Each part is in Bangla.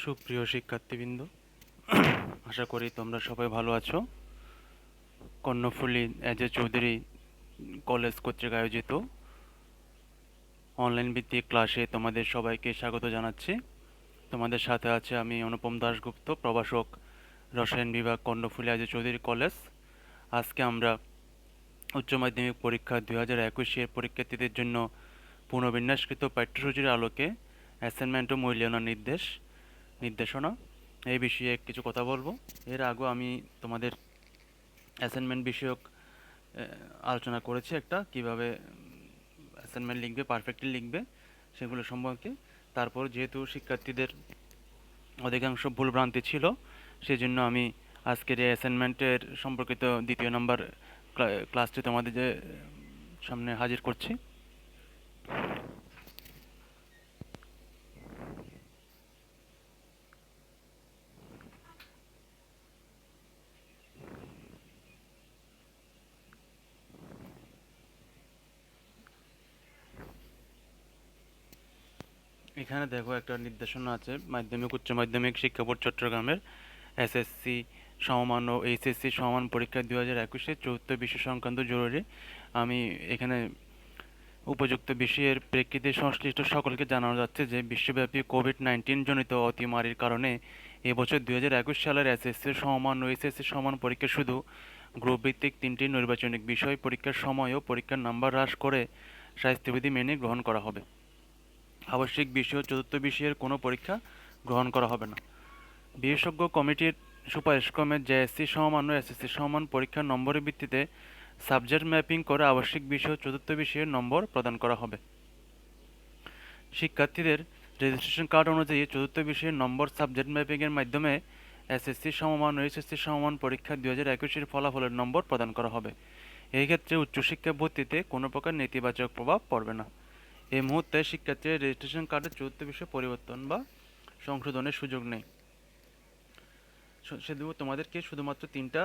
সুপ্রিয় শিক্ষার্থীবৃন্দ, আশা করি তোমরা সবাই ভালো আছো। কর্ণফুলী এজে চৌধুরী কলেজ কর্তৃক আয়োজিত অনলাইন ভিত্তিক ক্লাসে তোমাদের সবাইকে স্বাগত জানাচ্ছি। তোমাদের সাথে আছে আমি অনুপম দাশগুপ্ত, প্রভাষক, রসায়ন বিভাগ, কর্ণফুলী এজে চৌধুরী কলেজ। আজকে আমরা উচ্চ মাধ্যমিক পরীক্ষা 2021-এর পরীক্ষার্থীদের জন্য পুনর্বিন্যাসকৃত পাঠ্যসূচির আলোকে অ্যাসাইনমেন্ট ও মূল্যায়ন নির্দেশনা এই বিষয়ে কিছু কথা বলবো। এর আগে আমি তোমাদের অ্যাসাইনমেন্ট বিষয়ক আলোচনা করেছি, একটা কিভাবে অ্যাসাইনমেন্ট লিখবে, পারফেক্টলি লিখবে সেগুলো সম্পর্কে। তারপর যেহেতু শিক্ষার্থীদের অধিকাংশ ভুলভ্রান্তি ছিল, সেজন্য আমি আজকের এই অ্যাসাইনমেন্টের সম্পর্কিত দ্বিতীয় নম্বর ক্লাসটি তোমাদের সামনে হাজির করছি। এখানে দেখো একটা নির্দেশনা আছে মাধ্যমিক উচ্চ মাধ্যমিক শিক্ষা বোর্ড চট্টগ্রামের এসএসসি সমমান ও এইচএসসি সমমান পরীক্ষা 2021-এর চতুর্থ বিষয় সংক্রান্ত জরুরি। আমি এখানে উপযুক্ত বিষয়ের প্রেক্ষিতে সংশ্লিষ্ট সকলকে জানানো যাচ্ছে যে বিশ্বব্যাপী কোভিড-19 জনিত অতিমারির কারণে এবছর 2021 সালের এসএসসি সমমান ও এইচএসসি সমান পরীক্ষা শুধু গ্রুপ ভিত্তিক 3টি নির্বাচনিক বিষয় পরীক্ষার সময় ও পরীক্ষার নাম্বার হ্রাস করে স্বাস্থ্যবিধি মেনে গ্রহণ করা হবে। আবশ্যিক বিষয় চতুর্থ বিষয়ের কোনো পরীক্ষা গ্রহণ করা হবে না। বিশেষজ্ঞ কমিটির সুপারিশক্রমে জেএসসি সমমান ও এসএসসি সমমান পরীক্ষার নম্বরের ভিত্তিতে সাবজেক্ট ম্যাপিং করে আবশ্যিক বিষয় চতুর্থ বিষয়ের নম্বর প্রদান করা হবে। শিক্ষার্থীদের রেজিস্ট্রেশন কার্ড অনুযায়ী চতুর্থ বিষয়ের নম্বর সাবজেক্ট ম্যাপিংয়ের মাধ্যমে এসএসসি সমমান ও এইচএসসি সমমান পরীক্ষা 2021-এর ফলাফলের নম্বর প্রদান করা হবে। এই ক্ষেত্রে উচ্চশিক্ষা ভর্তিতে কোনো প্রকার নেতিবাচক প্রভাব পড়বে না। এই মুহূর্তে শিক্ষার্থীদের রেজিস্ট্রেশন কার্ডের চতুর্থ বিষয় পরিবর্তন বা সংশোধনের সুযোগ নেই। শুধু তোমাদেরকে শুধুমাত্র 3টা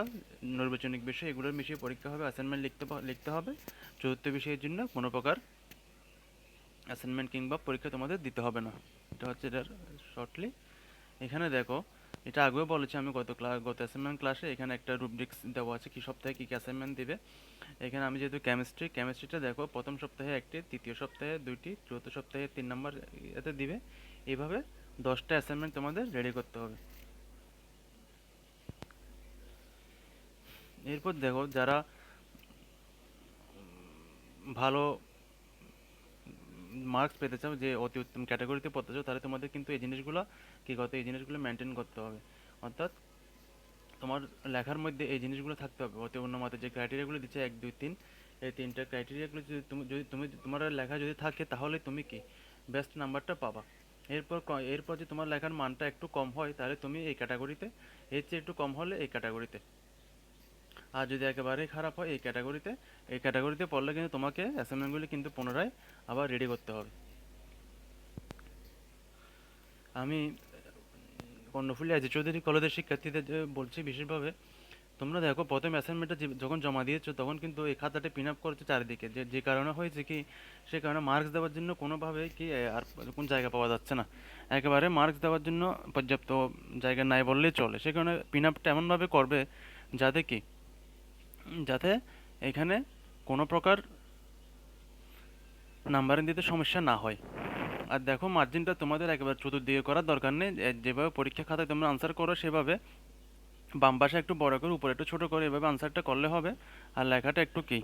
নির্বাচনিক বিষয়, এগুলোর বিষয়ে পরীক্ষা হবে, অ্যাসাইনমেন্ট লিখতে হবে। চতুর্থ বিষয়ের জন্য কোনো প্রকার অ্যাসাইনমেন্ট কিংবা পরীক্ষা তোমাদের দিতে হবে না। এটা হচ্ছে এটার শর্টলি। এখানে দেখো, এটা আগেও বলেছি আমি গত অ্যাসাইনমেন্ট ক্লাসে, এখানে একটা রুব্রিক্স দেওয়া আছে কি সপ্তাহে কী কী অ্যাসাইনমেন্ট দিবে। এখানে আমি যেহেতু কেমিস্ট্রিটা দেখো প্রথম সপ্তাহে 1টি, তৃতীয় সপ্তাহে 2টি, চতুর্থ সপ্তাহে 3 নম্বর এতে দিবে। এইভাবে 10টা অ্যাসাইনমেন্ট তোমাদের রেডি করতে হবে। এরপর দেখো, যারা ভালো মার্কস পেতে চাও, যে অতি উত্তম ক্যাটাগরিতে পড়তে চাও, তাহলে তোমাদের কিন্তু এই জিনিসগুলো মেনটেন করতে হবে। অর্থাৎ তোমার লেখার মধ্যে এই জিনিসগুলো থাকতে হবে। অতি উন্নমানের যে ক্রাইটেরিয়াগুলো দিচ্ছে 1 2 3, এই 3টা ক্রাইটেরিয়াগুলো যদি তোমার লেখা যদি থাকে, তাহলে তুমি কি বেস্ট নাম্বারটা পাবা। এরপর যে তোমার লেখার মানটা একটু কম হয়, তাহলে তুমি এই ক্যাটাগরিতে, এর চেয়ে একটু কম হলে এই ক্যাটাগরিতে, আর যদি একেবারেই খারাপ হয় এই ক্যাটাগরিতে পড়লে কিন্তু তোমাকে অ্যাসাইনমেন্টগুলি কিন্তু পুনরায় আবার রেডি করতে হবে। আমি কর্ণফুলী আজি চৌধুরী কলেজের শিক্ষার্থীদের বলছি বিশেষভাবে, তোমরা দেখো প্রথম অ্যাসাইনমেন্টটা যখন জমা দিয়েছো, তখন কিন্তু এই খাতাটা পিন আপ করেছে চারিদিকে, যে কারণে হয়েছে কি, সে কারণে মার্কস দেওয়ার জন্য কোনোভাবে কি আর কোন জায়গা পাওয়া যাচ্ছে না। একেবারে মার্কস দেওয়ার জন্য পর্যাপ্ত জায়গা নাই বললেই চলে। সে কারণে পিন আপটা এমনভাবে করবে যাতে কি, যাতে এখানে কোনো প্রকার নাম্বারিং দিতে সমস্যা না হয়। আর দেখো, মার্জিনটা তোমাদের একেবারে চতুর্দিকে করার দরকার নেই। যেভাবে পরীক্ষা খাতায় তোমরা আনসার করো, সেভাবে বাম পাশে একটু বড় করে, উপরে একটু ছোট করে, এভাবে আনসারটা করলে হবে। আর লেখাটা একটু কি,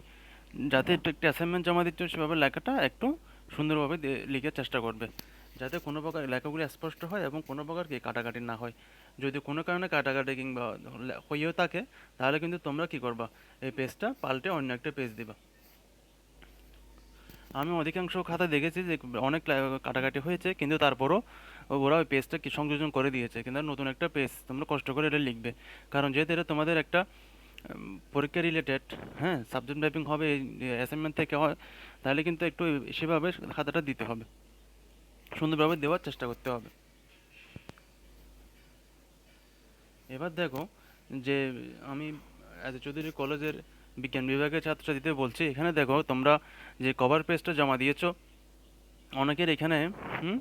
যাতে একটু একটি অ্যাসাইনমেন্ট জমা দিচ্ছ, সেভাবে লেখাটা একটু সুন্দরভাবে লিখার চেষ্টা করবে, যাতে কোনো প্রকার লেখাগুলি স্পষ্ট হয় এবং কোনো প্রকার কি কাটাকাটি না হয়। যদি কোনো কারণে কাটাকাটি কিংবা হয়েও থাকে, তাহলে কিন্তু তোমরা কি করবা, এই পেজটা পাল্টে অন্য একটা পেজ দিবা। আমি অধিকাংশ খাতা দেখেছি যে অনেক কাটাকাটি হয়েছে, কিন্তু তারপরও ওরা ওই পেজটা কি সংযোজন করে দিয়েছে, কিন্তু নতুন একটা পেজ তোমরা কষ্ট করে এটা লিখবে। কারণ যেহেতু এটা তোমাদের একটা পরীক্ষা রিলেটেড, হ্যাঁ, সাবজেক্ট ম্যাপিং হবে, অ্যাসাইনমেন্ট থেকে হয়, তাহলে কিন্তু একটু সেভাবে খাতাটা দিতে হবে, সুন্দরভাবে দেওয়ার চেষ্টা করতে হবে। এবার দেখো, যে আমি চৌধুরী কলেজের বিজ্ঞান বিভাগের ছাত্রছাত্রীদের বলছি, এখানে দেখো তোমরা যে কভার পেজটা জমা দিয়েছো, অনেকের এখানে হুম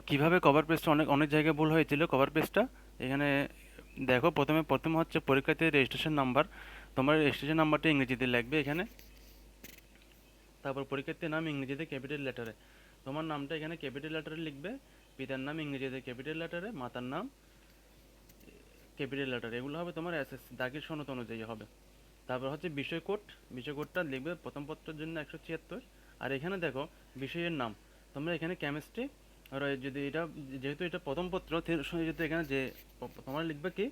কিভাবে কভার পেজটা অনেক অনেক জায়গায় ভুল হয়েছিল কভার পেজটা। এখানে দেখো, প্রথম হচ্ছে পরীক্ষার্থীর রেজিস্ট্রেশন নাম্বার। তোমার রেজিস্ট্রেশন নাম্বারটা ইংরেজিতে লিখবে এখানে। তারপর পরীক্ষার্থীর নাম ইংরেজিতে ক্যাপিটাল লেটারে, তোমার নামটা এখানে ক্যাপিটাল লেটারে লিখবে। পিতার নাম ইংরেজিতে ক্যাপিটাল লেটারে, মাতার নাম ক্যাপিটাল লেটারে। এগুলো হবে তোমার এসএসসি দাগের সনদ অনুযায়ী হবে। তারপর হচ্ছে বিষয় কোড, বিষয় কোডটা লিখবে প্রথম পত্রের জন্য 176। আর এখানে দেখো বিষয়ের নাম, তোমরা এখানে কেমিস্ট্রি, আর যদি এটা, যেহেতু এটা প্রথম পত্র, যেহেতু এখানে যে তোমরা লিখবে কি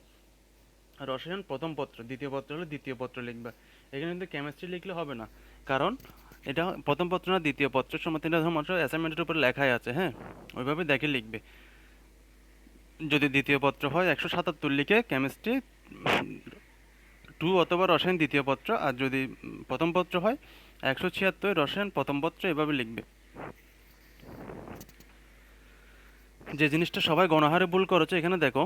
রসায়ন প্রথম পত্র, দ্বিতীয় পত্র হলে দ্বিতীয় পত্র লিখবে। এখানে কিন্তু কেমিস্ট্রি লিখলে হবে না, কারণ এটা প্রথম পত্র না দ্বিতীয় পত্র, সময় এটা ধর্মাংশ অ্যাসাইনমেন্টের উপরে লেখাই আছে। হ্যাঁ, ওইভাবে দেখে লিখবে। যদি দ্বিতীয় পত্র হয় 177 লিখে কেমিস্ট্রি 2 অথবা রসায়ন দ্বিতীয় পত্র, আর যদি প্রথম পত্র হয় 176 রসায়ন প্রথম পত্র, এভাবে লিখবে। যে জিনিসটা সবাই গণহারে ভুল করেছে, এখানে দেখো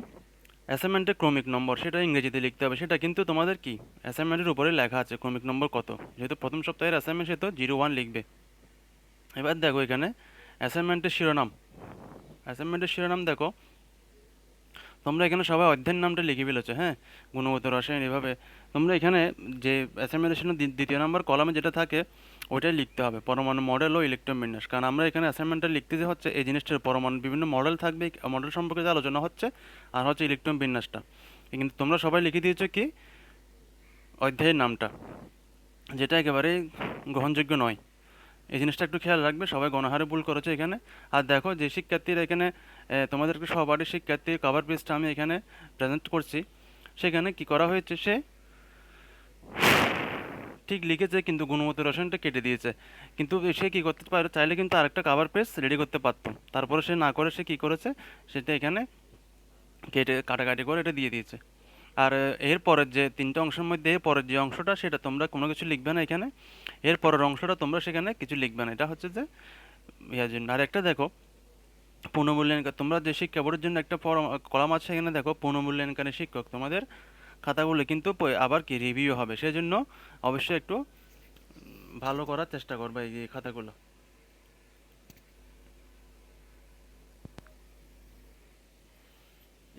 অ্যাসাইনমেন্টের ক্রমিক নম্বর, সেটা ইংরেজিতে লিখতে হবে। সেটা কিন্তু তোমাদের কি অ্যাসাইনমেন্টের উপরে লেখা আছে ক্রমিক নম্বর কত, যেহেতু প্রথম সপ্তাহের অ্যাসাইনমেন্ট, সে তো 01 লিখবে। এবার দেখো এখানে অ্যাসাইনমেন্টের শিরোনাম, অ্যাসাইনমেন্টের শিরোনাম দেখো, তোমরা এখানে সবাই অধ্যায়ের নামটা লিখে ফেলেছো। হ্যাঁ, গুণগত রসায়ন এভাবে। তোমরা এখানে যে অ্যাসাইনমেন্টের দ্বিতীয় নম্বর কলামে যেটা থাকে ওইটাই লিখতে হবে, পরমাণু মডেল ও ইলেকট্রন বিন্যাস। কারণ আমরা এখানে অ্যাসাইনমেন্টটা লিখতে যে হচ্ছে এই জিনিসটার পরমাণু বিভিন্ন মডেল থাকবে, মডেল সম্পর্কে যে আলোচনা হচ্ছে, আর হচ্ছে ইলেকট্রন বিন্যাসটা। কিন্তু তোমরা সবাই লিখে দিয়েছো কি অধ্যায়ের নামটা, যেটা একেবারেই গ্রহণযোগ্য নয়। এই জিনিসটা একটু খেয়াল রাখবে, সবাই গণহারে ভুল করেছে এখানে। আর দেখো যে শিক্ষার্থীরা এখানে তোমাদেরকে সহপাঠী শিক্ষার্থীর কভার পেজটা আমি এখানে প্রেজেন্ট করছি, সেখানে কি করা হয়েছে, সে ঠিক লিখেছে কিন্তু গুণগত রসায়নটা কেটে দিয়েছে। কিন্তু সে কি করতে পারে, চাইলে কিন্তু আরেকটা কভার পেজ রেডি করতে পারতো, তারপরে সে না করে সে কি করেছে, সেটা এখানে কেটে কাটাকাটি করে এটা দিয়ে দিয়েছে। আর এর পরের যে তিনটা অংশের মধ্যে এর পরের যে অংশটা, সেটা তোমরা কোনো কিছু লিখবে না এখানে। এর পরের অংশটা তোমরা সেখানে কিছু লিখবে না, এটা হচ্ছে যে ইয়ার জন্য। আর একটা দেখো পুনর্মূল্যায়ন, তোমরা যে শিক্ষা বোর্ডের জন্য একটা কলাম আছে, এখানে দেখো পুনর্মূল্যায়নকারী শিক্ষক, তোমাদের খাতাগুলো কিন্তু আবার কি রিভিউ হবে, সেজন্য অবশ্যই একটু ভালো করার চেষ্টা করবে এই খাতাগুলো।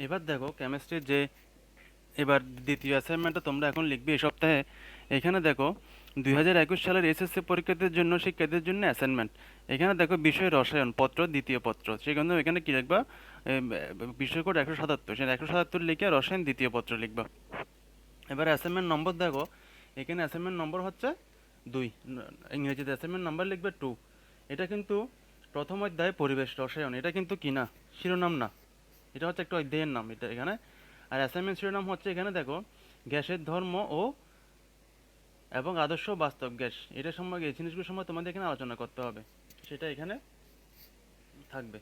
এবার দেখো কেমিস্ট্রির যে এবার দ্বিতীয় অ্যাসাইনমেন্টটা তোমরা এখন লিখবে এই সপ্তাহে। এখানে দেখো 2021 সালের এসএসসি পরীক্ষার্থীদের জন্য, শিক্ষার্থীদের জন্য অ্যাসাইনমেন্ট। এখানে দেখো বিষয় রসায়ন পত্র দ্বিতীয় পত্র, সেখানে এখানে কি লিখবা, বিষয় কোড 177, সেটা 177 লিখে রসায়ন দ্বিতীয় পত্র লিখবা। এবার অ্যাসাইনমেন্ট নম্বর দেখো, এখানে অ্যাসাইনমেন্ট নম্বর হচ্ছে 2, ইংরেজিতে অ্যাসাইনমেন্ট নাম্বার লিখবে 2। এটা কিন্তু প্রথম অধ্যায় পরিবেশ রসায়ন, এটা কিন্তু কি না, শিরোনাম না, এটা হচ্ছে একটা অধ্যায়ের নাম এটা এখানে। আর অ্যাসাইনমেন্ট শিরোনাম হচ্ছে এখানে দেখো গ্যাসের ধর্ম ও এবং আদর্শ বাস্তব গ্যাস, এটা সম্পর্কে এই জিনিসগুলোর সময় তোমাদের এখানে আলোচনা করতে হবে, সেটা এখানে থাকবে।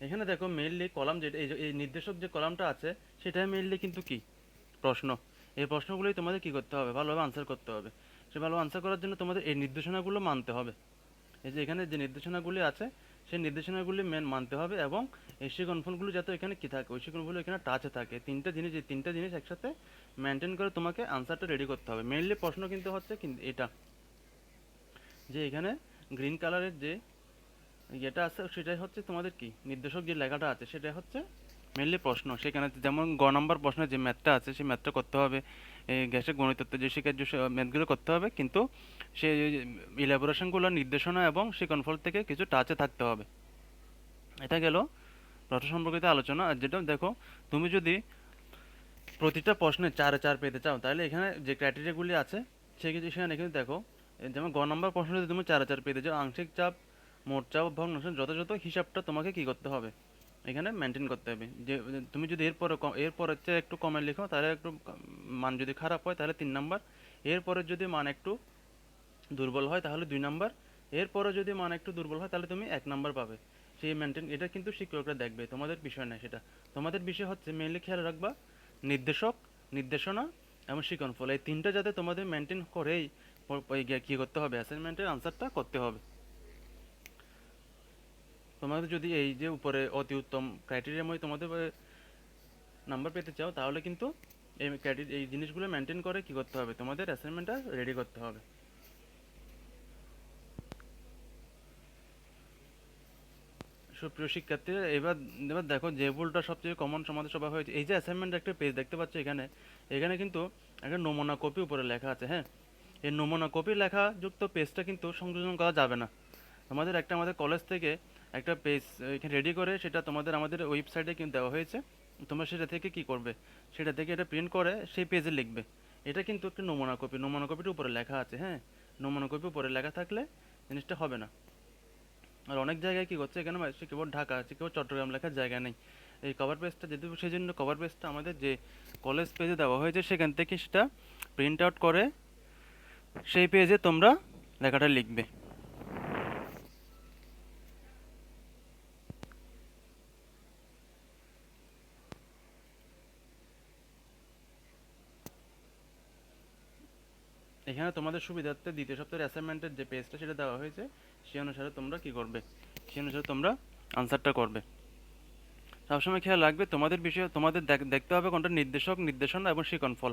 এখানে দেখো মেইনলি কলাম যেটা, এই নির্দেশক যে কলামটা আছে, সেটা মেইনলি কিন্তু কি প্রশ্ন। এই প্রশ্নগুলোই তোমাদের কি করতে হবে, ভালোভাবে আনসার করতে হবে। সে ভালো আনসার করার জন্য তোমাদের এই নির্দেশনাগুলো মানতে হবে। এই যে এখানে যে নির্দেশনাগুলি আছে, সেই নির্দেশনাগুলি মানতে হবে, এবং এই শিকনফলগুলো যাতে এখানে কি থাকে, ওই শিকনফল এখানে টাচে থাকে। তিনটা জিনিস, এই তিনটা জিনিস একসাথে মেনটেন করে তোমাকে আনসারটা রেডি করতে হবে। মেইনলি প্রশ্ন কিন্তু হচ্ছে কিন্তু এটা, যে এখানে গ্রিন কালারের যে ইয়েটা আছে, সেটাই হচ্ছে তোমাদের কি নির্দেশক যে লেখাটা আছে, সেটাই হচ্ছে মেনলি প্রশ্ন। সেখানে যেমন গ নাম্বার প্রশ্নের যে ম্যাথটা আছে, সেই ম্যাথটা করতে হবে, এই গ্যাসের গণিতত্ত্ব যে শিকার যে ম্যাথগুলো করতে হবে, কিন্তু সেই ইলাবোরেশনগুলো নির্দেশনা এবং শিকনফল থেকে কিছু টাচে থাকতে হবে। এটা গেল প্রশ্ন সম্পর্কিত আলোচনা। আর যেটা দেখো, তুমি যদি প্রতিটা প্রশ্নে 4 পেতে চাও, তাহলে এখানে যে ক্রাইটেরিয়াগুলি আছে সেখানে এখানে দেখো, যেমন গ নম্বর প্রশ্ন যদি তুমি 4 পেতে চাও, আংশিক চাপ, মোট চাপ, ভগ্নাংশ, যথাযথ হিসাবটা তোমাকে কি করতে হবে, এখানে মেনটেন করতে হবে। যে তুমি যদি এরপরের চেয়ে একটু কমে লিখো, তাহলে একটু মান যদি খারাপ হয় তাহলে 3 নাম্বার, এরপরে যদি মান একটু দুর্বল হয় তাহলে 2 নাম্বার, এরপরে যদি মান একটু দুর্বল হয় তাহলে তুমি 1 নাম্বার পাবে। সেই মেনটেন, এটা কিন্তু শিক্ষকরা দেখবে, তোমাদের বিষয় না সেটা। তোমাদের বিষয় হচ্ছে মেইনলি খেয়াল রাখবা নির্দেশক, নির্দেশনা এবং শিক্ষণফল, এই তিনটা যাতে তোমাদের মেনটেন করেই কি করতে হবে, অ্যাসাইনমেন্টের আনসারটা করতে হবে। তোমাদের যদি এই যে উপরে অতি উত্তম ক্রাইটেরিয়ার মধ্যে তোমাদের নাম্বার পেতে চাও, তাহলে কিন্তু এই জিনিসগুলো মেনটেন করে কি করতে হবে, তোমাদের অ্যাসাইনমেন্টটা রেডি করতে হবে। সুপ্রিয় শিক্ষার্থীরা, এবার এবার দেখো যে ভুলটা সবচেয়ে কমন সমাধান সভা হয়েছে, এই যে অ্যাসাইনমেন্ট একটা পেজ দেখতে পাচ্ছ এখানে, এখানে কিন্তু একটা নমুনা কপি উপরে লেখা আছে। হ্যাঁ, এই নমুনা কপি লেখা যুক্ত পেজটা কিন্তু সংযোজন করা যাবে না। আমাদের কলেজ থেকে একটা পেজ এখানে রেডি করে সেটা আমাদের ওয়েবসাইটে কিন্তু দেওয়া হয়েছে। তোমরা সেটা থেকে কি করবে, সেটা থেকে এটা প্রিন্ট করে সেই পেজে লিখবে। এটা কিন্তু একটা নমুনা কপিটা উপরে লেখা আছে। হ্যাঁ, নমুনা কপি উপরে লেখা থাকলে জিনিসটা হবে না। আর অনেক জায়গায় কি করছে, এখানে সে কেবল ঢাকা আছে, কেবল চট্টগ্রাম লেখার জায়গা নেই। এই কভার পেজটা যেহেতু, সেই জন্য কভার পেজটা আমাদের যে কলেজ পেজে দেওয়া হয়েছে সেখান থেকে সেটা প্রিন্ট আউট করে সেই পেজে তোমরা লেখাটা লিখবে। এখানে তোমাদের সুবিধার্থে দ্বিতীয় সপ্তাহের অ্যাসাইনমেন্টের যে পেজটা সেটা দেওয়া হয়েছে, সেই অনুসারে তোমরা কি করবে, সেই অনুসারে তোমরা আনসারটা করবে। সবসময় খেয়াল রাখবে তোমাদের বিষয়ে তোমাদের দেখতে হবে কোনটা নির্দেশক, নির্দেশনা এবং শিকন ফল।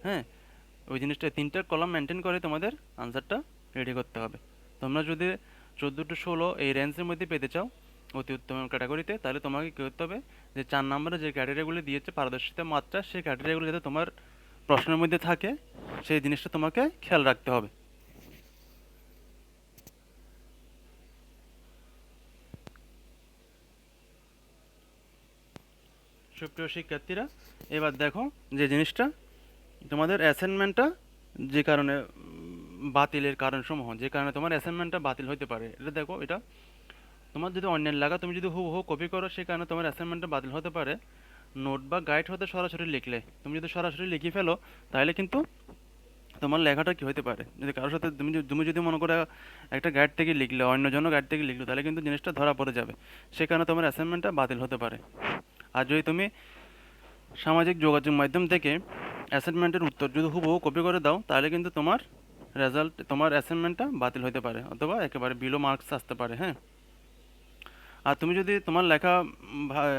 হ্যাঁ, ওই জিনিসটা তিনটার কলাম মেনটেন করে তোমাদের আনসারটা রেডি করতে হবে। তোমরা যদি 14 টু 16 এই রেঞ্জের মধ্যে পেতে চাও অতি উত্তম ক্যাটাগরিতে, তাহলে তোমাকে কী করতে হবে, যে 4 নম্বরে যে ক্যাটাগরিগুলি দিয়েছে পারদর্শিতা মাত্রা, সেই ক্যাটাগরিগুলো যাতে তোমার প্রশ্নের মধ্যে থাকে সেই জিনিসটা তোমাকে খেয়াল রাখতে হবে। সুপ্রিয় শিক্ষার্থীরা, এবার দেখো যে জিনিসটা তোমাদের অ্যাসাইনমেন্টটা যে কারণে বাতিলের কারণসমূহ, যে কারণে তোমার অ্যাসাইনমেন্টটা বাতিল হতে পারে, এটা দেখো। এটা তোমার যদি অন্যের লাগা তুমি যদি হুবহু কপি করো, সেই কারণে তোমার অ্যাসাইনমেন্টটা বাতিল হতে পারে। নোট বা গাইড হতে সরাসরি লিখলে, তুমি যদি সরাসরি লিখে ফেলো, তাহলে কিন্তু তোমার লেখাটা কি হতে পারে, যদি কারোর সাথে তুমি যদি মনে করো একটা গাইড থেকে লিখলে, অন্যজনও গাইড থেকে লিখলো, তাহলে কিন্তু জিনিসটা ধরা পড়ে যাবে। সে কারণে তোমার অ্যাসাইনমেন্টটা বাতিল হতে পারে। আর যদি তুমি সামাজিক যোগাযোগ মাধ্যম থেকে অ্যাসাইনমেন্টের উত্তর যদি হুবহু কপি করে দাও, তাহলে কিন্তু তোমার অ্যাসাইনমেন্টটা বাতিল হতে পারে, অথবা একেবারে বিলো মার্কস আসতে পারে। হ্যাঁ, আর তুমি যদি তোমার লেখা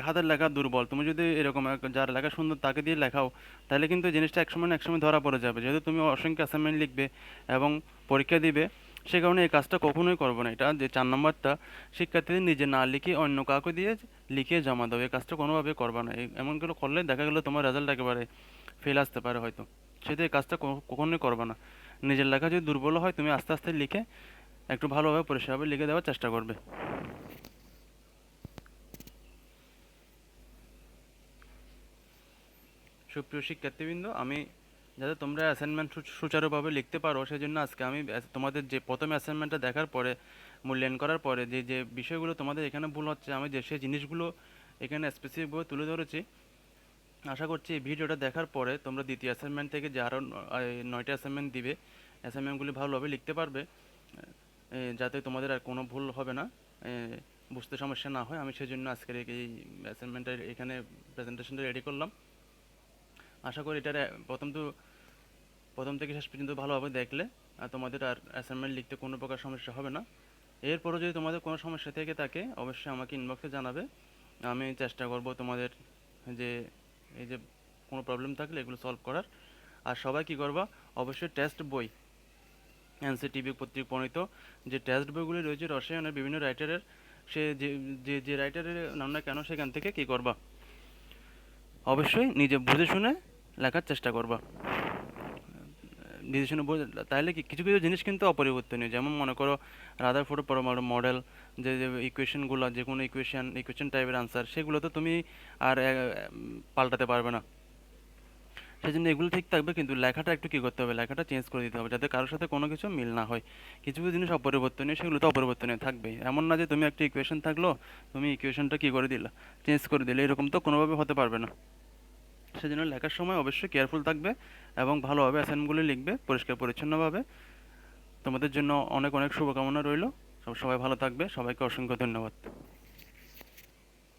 হাতের লেখা দুর্বল, তুমি যদি এরকম যার লেখা সুন্দর তাকে দিয়ে লেখাও, তাহলে কিন্তু জিনিসটা একসময় না একসময় ধরা পড়ে যাবে। যেহেতু তুমি অসংখ্য অ্যাসাইনমেন্ট লিখবে এবং পরীক্ষা দিবে, সে কারণে এই কাজটা কখনোই করবো না। এটা যে 4 নম্বরটা, শিক্ষার্থীদের নিজে না লিখে অন্য কাউকে দিয়ে লিখে জমা দাও, এই কাজটা কোনোভাবে করবা না। এমন করে করলে দেখা গেলো তোমার রেজাল্ট একেবারে ফেল আসতে পারে হয়তো। সেটা এই কাজটা কখনোই করবা না। নিজের লেখা যদি দুর্বল হয়, তুমি আস্তে আস্তে লিখে একটু ভালোভাবে পরিষ্কারভাবে লিখে দেওয়ার চেষ্টা করবে। সুপ্রিয় শিক্ষার্থীবৃন্দ, আমি যাতে তোমরা অ্যাসাইনমেন্ট সুচারুভাবে লিখতে পারো, সেজন্য আজকে আমি তোমাদের যে প্রথম অ্যাসাইনমেন্টটা দেখার পরে, মূল্যায়ন করার পরে যে যে বিষয়গুলো তোমাদের এখানে ভুল হচ্ছে, আমি যে সেই জিনিসগুলো এখানে স্পেসিফিকভাবে তুলে ধরেছি। আশা করছি এই ভিডিওটা দেখার পরে তোমরা দ্বিতীয় অ্যাসাইনমেন্ট থেকে যে আরও 9টা অ্যাসাইনমেন্ট দিবে, অ্যাসাইনমেন্টগুলি ভালোভাবে লিখতে পারবে, যাতে তোমাদের আর কোনো ভুল হবে না, বুঝতে সমস্যা না হয়। আমি সেজন্য আজকের এই অ্যাসাইনমেন্টটা এখানে প্রেজেন্টেশনটা রেডি করলাম। আশা করি এটা প্রথম থেকে শেষ পর্যন্ত ভালোভাবে দেখলে আর তোমাদের আর অ্যাসাইনমেন্ট লিখতে কোনো প্রকার সমস্যা হবে না। এরপরও যদি তোমাদের কোনো সমস্যা থেকে থাকে, অবশ্যই আমাকে ইনবক্সে জানাবে। আমি চেষ্টা করব তোমাদের যে এই যে কোনো প্রবলেম থাকলে এগুলো সলভ করার। আর সবাই কী করবা, অবশ্যই টেস্ট বই, এনসিটিভি কর্তৃক প্রণীত যে টেস্ট বইগুলি রয়েছে রসায়নের বিভিন্ন রাইটারের, সে যে যে যে রাইটারের নাম না কেন, সেখান থেকে কী করবা, অবশ্যই নিজে বুঝে শুনে লেখার চেষ্টা করবা। নিজে শুনে বুঝে, তাহলে কি কিছু কিছু জিনিস কিন্তু অপরিবর্তনীয়, যেমন মনে করো রাদারফোর্ড পরমাণু মডেল, যে যে ইকুয়েশনগুলো, যে কোনো ইকুয়েশন টাইপের আনসার, সেগুলো তো তুমি আর পাল্টাতে পারবে না। সেই জন্য এগুলো ঠিক থাকবে, কিন্তু লেখাটা একটু কী করতে হবে, লেখাটা চেঞ্জ করে দিতে হবে, যাতে কারোর সাথে কোনো কিছু মিল না হয়। কিছু কিছু জিনিস অপরিবর্তনীয়, সেগুলো তো অপরিবর্তনীয় থাকবেই। এমন না যে তুমি একটা ইকুয়েশন থাকলো, তুমি ইকুয়েশনটা কী করে দিলা, চেঞ্জ করে দিলে, এরকম তো কোনোভাবে হতে পারবে না। সেজন্য লেখার সময় অবশ্যই কেয়ারফুল থাকবে এবং ভালোভাবে অ্যাসাইনমেন্টগুলি লিখবে পরিষ্কার পরিচ্ছন্নভাবে। তোমাদের জন্য অনেক অনেক শুভকামনা রইল। সবাই ভালো থাকবে, সবাইকে অসংখ্য ধন্যবাদ।